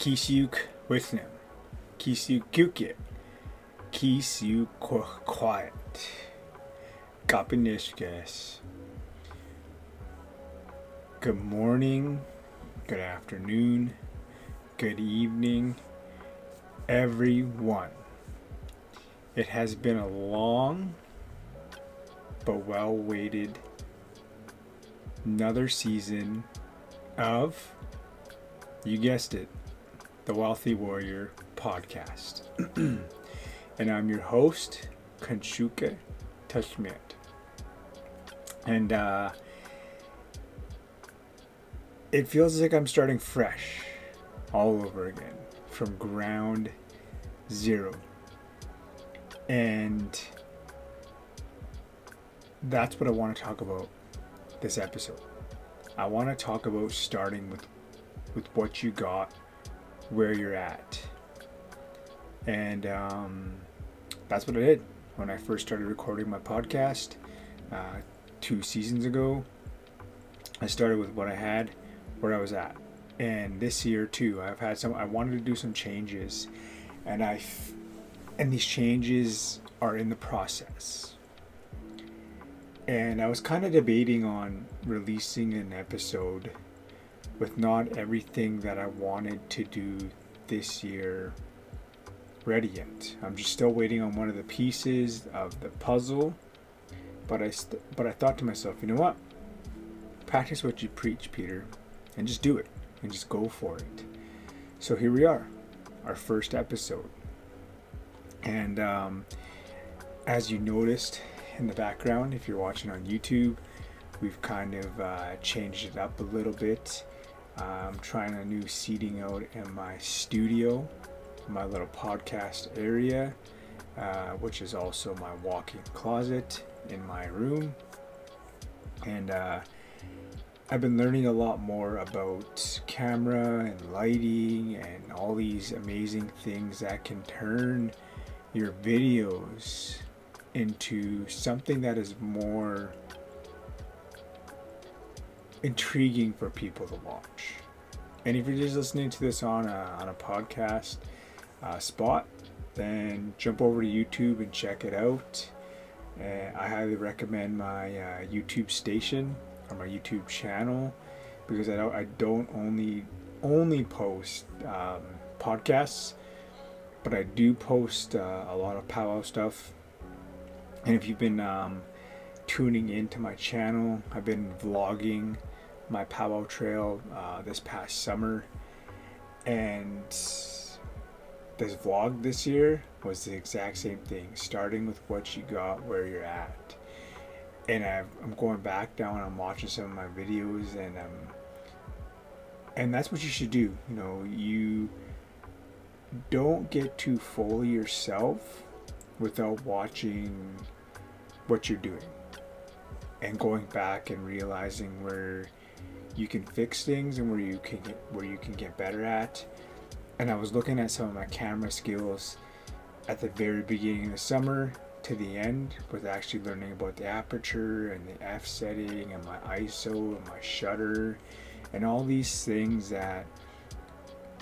Kisuk Wisdom, Kisuk Kukit, Kisuk Quiet, Kapinishkes. Good morning, good afternoon, good evening, everyone. It has been a long but well-awaited another season of, you guessed it, the Wealthy Warrior podcast. And I'm your host, Kanshuke Touchmint. And it feels like I'm starting fresh all over again from ground zero. And that's what I want to talk about this episode. I want to talk about starting with what you got, where you're at. And that's what I did when I first started recording my podcast 2 seasons ago. I started with what I had, where I was at. And this year too, I wanted to do some changes, and these changes are in the process. And I was kind of debating on releasing an episode with not everything that I wanted to do this year ready yet. I'm just still waiting on one of the pieces of the puzzle. But I thought to myself, you know what? Practice what you preach, Peter, and just do it, and just go for it. So here we are, our first episode. And as you noticed in the background, if you're watching on YouTube, we've kind of changed it up a little bit. I'm trying a new seating out in my studio, my little podcast area, which is also my walk-in closet in my room. And I've been learning a lot more about camera and lighting and all these amazing things that can turn your videos into something that is more intriguing for people to watch. And if you're just listening to this on a podcast spot, then jump over to YouTube and check it out. I highly recommend my YouTube station or my YouTube channel, because I don't only post podcasts, but I do post a lot of powwow stuff. And if you've been tuning into my channel, I've been vlogging my powwow trail this past summer, and this vlog this year was the exact same thing, starting with what you got, where you're at. And I'm going back now and I'm watching some of my videos, and that's what you should do. You know, you don't get too full of yourself without watching what you're doing and going back and realizing where you can fix things and where you can get better at. And I was looking at some of my camera skills at the very beginning of the summer to the end, with actually learning about the aperture and the f setting and my ISO and my shutter and all these things that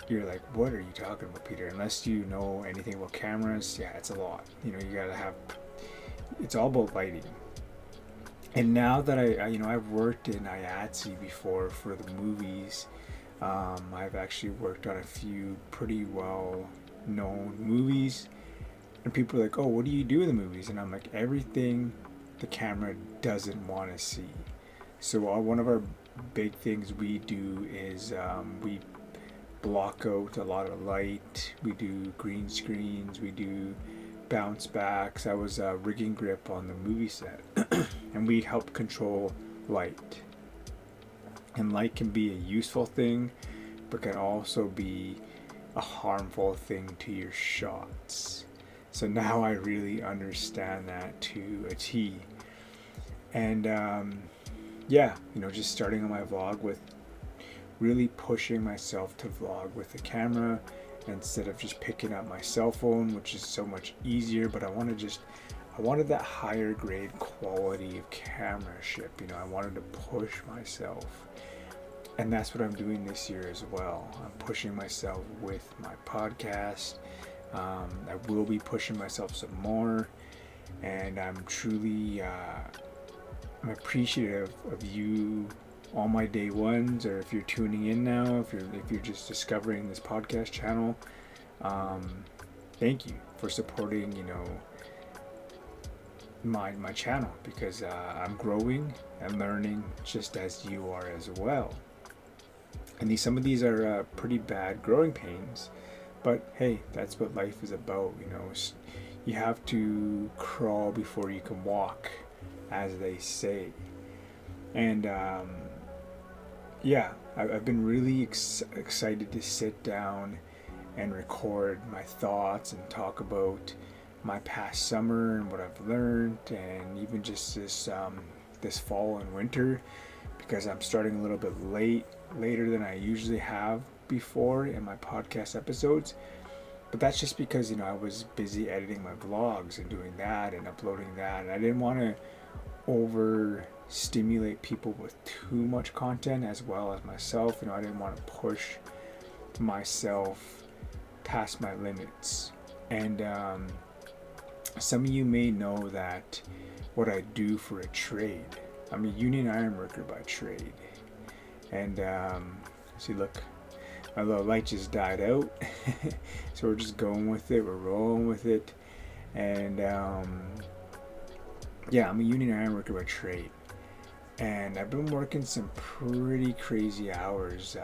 you're like, what are you talking about, Peter? Unless you know anything about cameras, yeah, it's a lot. You know, you gotta have, it's all about lighting. And now that I've worked in IATSE before for the movies. I've actually worked on a few pretty well known movies, and people are like, oh, what do you do in the movies? And I'm like, everything the camera doesn't want to see. So one of our big things we do is we block out a lot of light, we do green screens, we do bounce backs. I was rigging grip on the movie set and we help control light. And light can be a useful thing, but can also be a harmful thing to your shots. So now I really understand that to a T. And just starting on my vlog with really pushing myself to vlog with the camera instead of just picking up my cell phone, which is so much easier. But I wanted that higher grade quality of cameramanship. You know, I wanted to push myself. And that's what I'm doing this year as well. I'm pushing myself with my podcast. I will be pushing myself some more, and I'm truly I'm appreciative of you, all my day ones, or if you're tuning in now, if you're just discovering this podcast channel. Thank you for supporting, my channel, because I'm growing and learning just as you are as well. And some of these are pretty bad growing pains, but hey, that's what life is about. You have to crawl before you can walk, as they say. And I've been really excited to sit down and record my thoughts and talk about my past summer and what I've learned, and even just this fall and winter, because I'm starting a little bit later than I usually have before in my podcast episodes. But that's just because I was busy editing my vlogs and doing that and uploading that, and I didn't want to over stimulate people with too much content, as well as myself. I didn't want to push myself past my limits. And some of you may know that what I do for a trade. I'm a union iron worker by trade. And see, look, my little light just died out. So we're just going with it. We're rolling with it. And I'm a union iron worker by trade. And I've been working some pretty crazy hours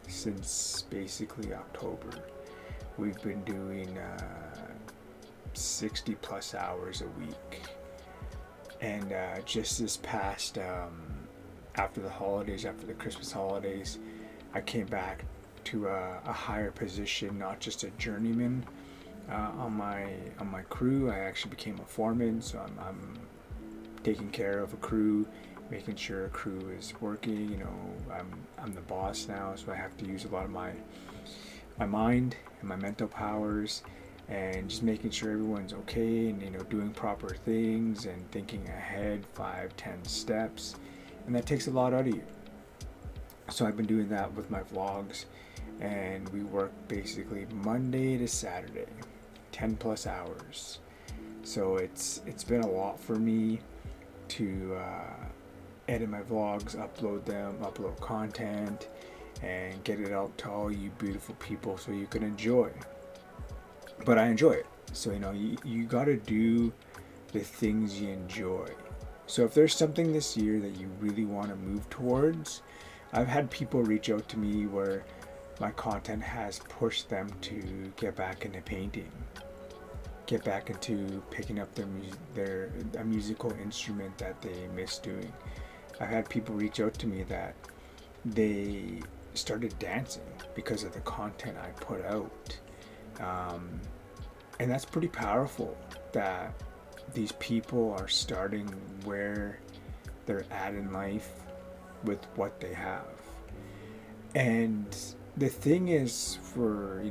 since basically October. We've been doing 60 plus hours a week. And just this past, after the holidays, after the Christmas holidays, I came back to a higher position, not just a journeyman on my crew. I actually became a foreman, so I'm taking care of a crew, making sure a crew is working. I'm the boss now, so I have to use a lot of my mind and my mental powers, and just making sure everyone's okay, and doing proper things and thinking ahead 5-10 steps, and that takes a lot out of you. So I've been doing that with my vlogs, and we work basically Monday to Saturday, 10 plus hours. So it's been a lot for me to edit my vlogs, upload content, and get it out to all you beautiful people so you can enjoy. But I enjoy it. So you gotta do the things you enjoy. So if there's something this year that you really want to move towards, I've had people reach out to me where my content has pushed them to get back into painting, get back into picking up a musical instrument that they miss doing. I've had people reach out to me that they started dancing because of the content I put out. And that's pretty powerful, that these people are starting where they're at in life with what they have. And the thing is, for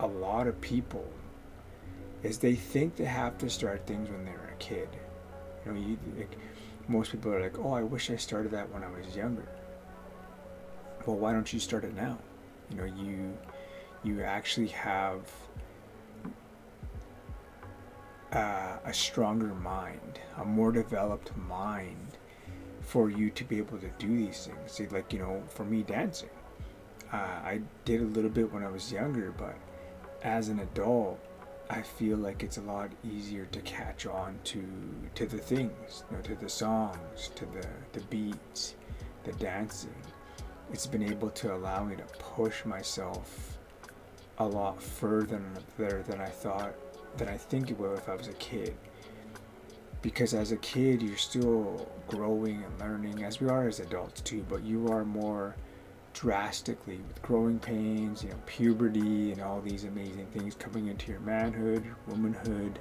a lot of people, is they think they have to start things when they're a kid. Most people are like, oh, I wish I started that when I was younger. Well, why don't you start it now? You actually have a stronger mind, a more developed mind for you to be able to do these things. See, for me, dancing, I did a little bit when I was younger, but as an adult, I feel like it's a lot easier to catch on to the things, to the songs, to the beats, the dancing. It's been able to allow me to push myself a lot further than I think it would if I was a kid. Because as a kid, you're still growing and learning, as we are as adults too, but you are more drastically with growing pains, puberty and all these amazing things coming into your manhood, your womanhood,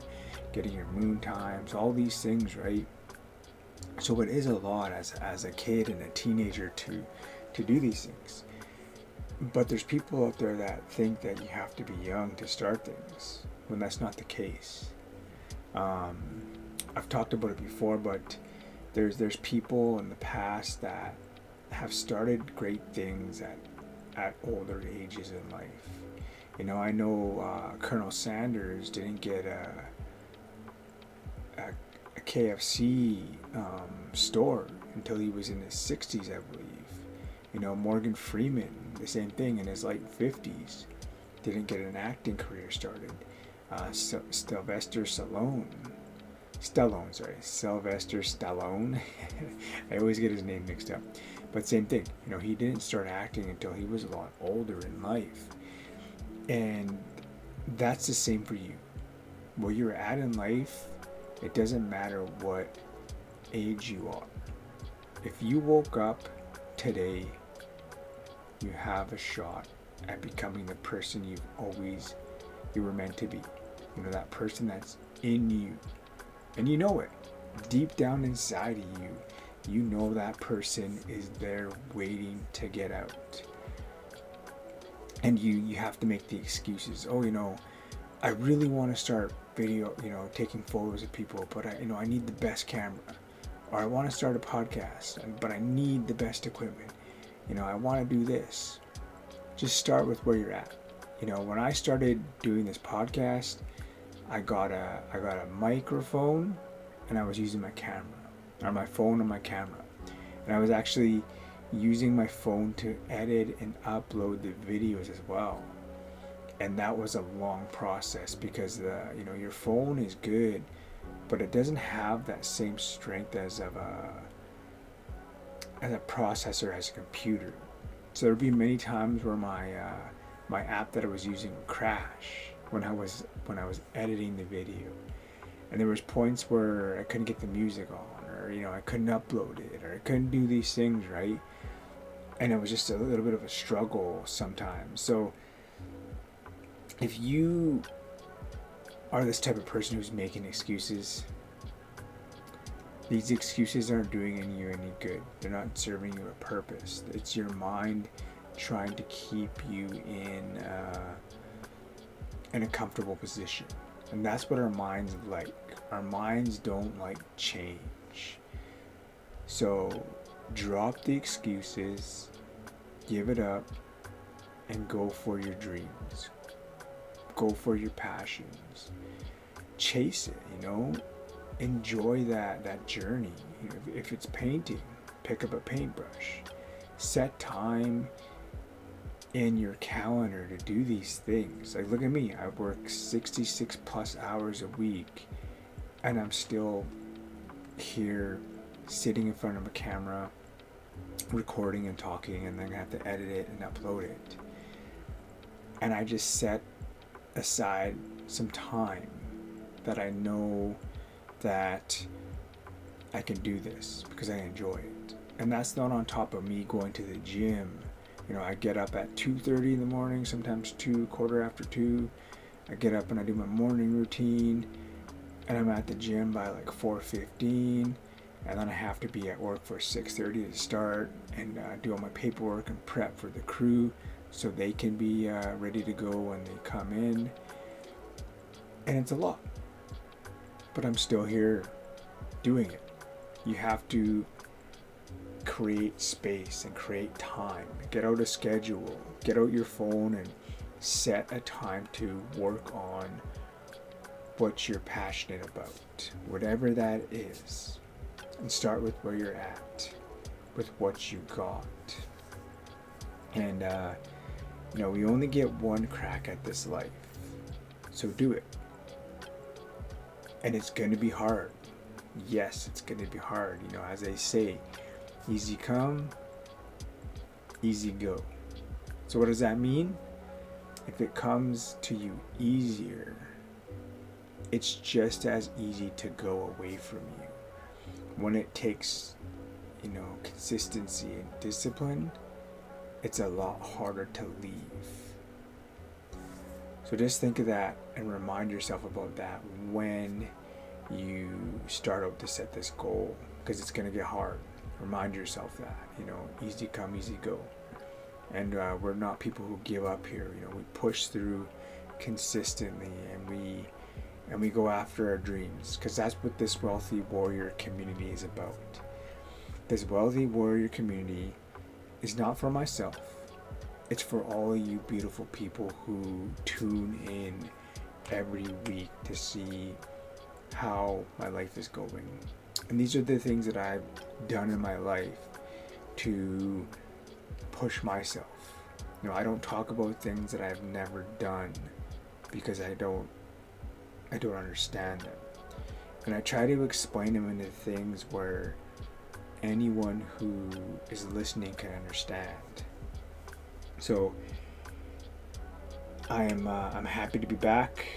getting your moon times, all these things, right? So it is a lot as a kid and a teenager to do these things. But there's people out there that think that you have to be young to start things, when that's not the case. I've talked about it before, but there's people in the past that have started great things at older ages in life. I know Colonel Sanders didn't get a KFC store until he was in his 60s, I believe. Morgan Freeman, the same thing, in his late 50s, didn't get an acting career started. Sylvester Stallone. I always get his name mixed up. But same thing, he didn't start acting until he was a lot older in life. And that's the same for you. Where you're at in life, it doesn't matter what age you are. If you woke up today, you have a shot at becoming the person you were meant to be. That person that's in you. And you know it. Deep down inside of you, you know that person is there waiting to get out. And you have to make the excuses. I really want to start video, taking photos of people, but I need the best camera. Or I want to start a podcast, but I need the best equipment. I want to do this. Just start with where you're at. When I started doing this podcast, I got a microphone, and I was using my camera, or my phone and my camera. And I was actually using my phone to edit and upload the videos as well. And that was a long process because your phone is good, but it doesn't have that same strength as a processor as a computer. So there'd be many times where my app that I was using would crash when I was editing the video, and there was points where I couldn't get the music on, or I couldn't upload it, or I couldn't do these things right, and it was just a little bit of a struggle sometimes. So if you are this type of person who's making excuses, these excuses aren't doing you any good. They're not serving you a purpose. It's your mind trying to keep you in a comfortable position. And that's what our minds like. Our minds don't like change. So drop the excuses, give it up, and go for your dreams. Go for your passions. Chase it, enjoy that journey. If it's painting, pick up a paintbrush. Set time in your calendar to do these things. Like, look at me. I work 66 plus hours a week, and I'm still here sitting in front of a camera, recording and talking, and then I have to edit it and upload it. And I just set aside some time that I know that I can do this because I enjoy it. And that's not on top of me going to the gym. I get up at 2:30 in the morning, sometimes 2:15. I get up and I do my morning routine, and I'm at the gym by like 4:15, and then I have to be at work for 6:30 to start and do all my paperwork and prep for the crew so they can be ready to go when they come in. And it's a lot, but I'm still here doing it. You have to create space and create time. Get out a schedule, get out your phone, and set a time to work on what you're passionate about, whatever that is, and start with where you're at, with what you got. And we only get one crack at this life, so do it. And it's going to be hard. Yes, it's going to be hard. As they say, easy come, easy go. So what does that mean? If it comes to you easier, it's just as easy to go away from you. When it takes, consistency and discipline, it's a lot harder to leave. So just think of that and remind yourself about that when you start out to set this goal, because it's going to get hard. Remind yourself that, easy come, easy go. And we're not people who give up here. We push through consistently, and we go after our dreams, because that's what this Wealthy Warrior community is about. This Wealthy Warrior community is not for myself. It's for all of you beautiful people who tune in every week to see how my life is going. And these are the things that I've done in my life to push myself. I don't talk about things that I've never done because I don't understand them. And I try to explain them into things where anyone who is listening can understand. So I'm happy to be back.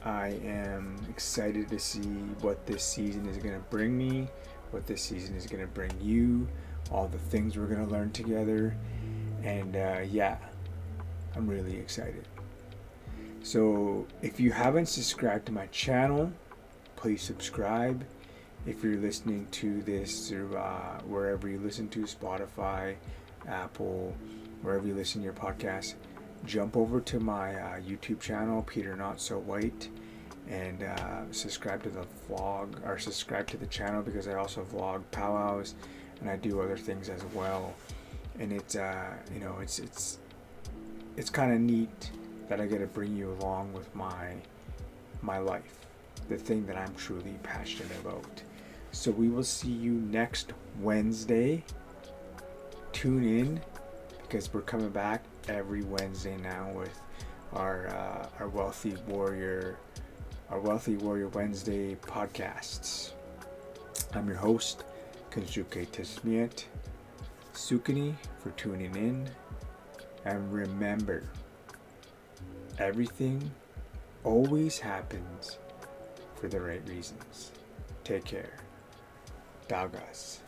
I am excited to see what this season is going to bring me, what this season is going to bring you, all the things we're going to learn together. And I'm really excited. So if you haven't subscribed to my channel, please subscribe. If you're listening to this through wherever you listen to, Spotify, Apple, wherever you listen to your podcast, jump over to my YouTube channel, Peter Not So White, and subscribe to the vlog, or subscribe to the channel, because I also vlog powwows and I do other things as well. And it's it's kind of neat that I get to bring you along with my life, the thing that I'm truly passionate about. So we will see you next Wednesday. Tune in, because we're coming back every Wednesday now with our Wealthy Warrior Wednesday podcasts. I'm your host, Kensuke Tesmiet Sukini, for tuning in. And remember, everything always happens for the right reasons. Take care. Daugas.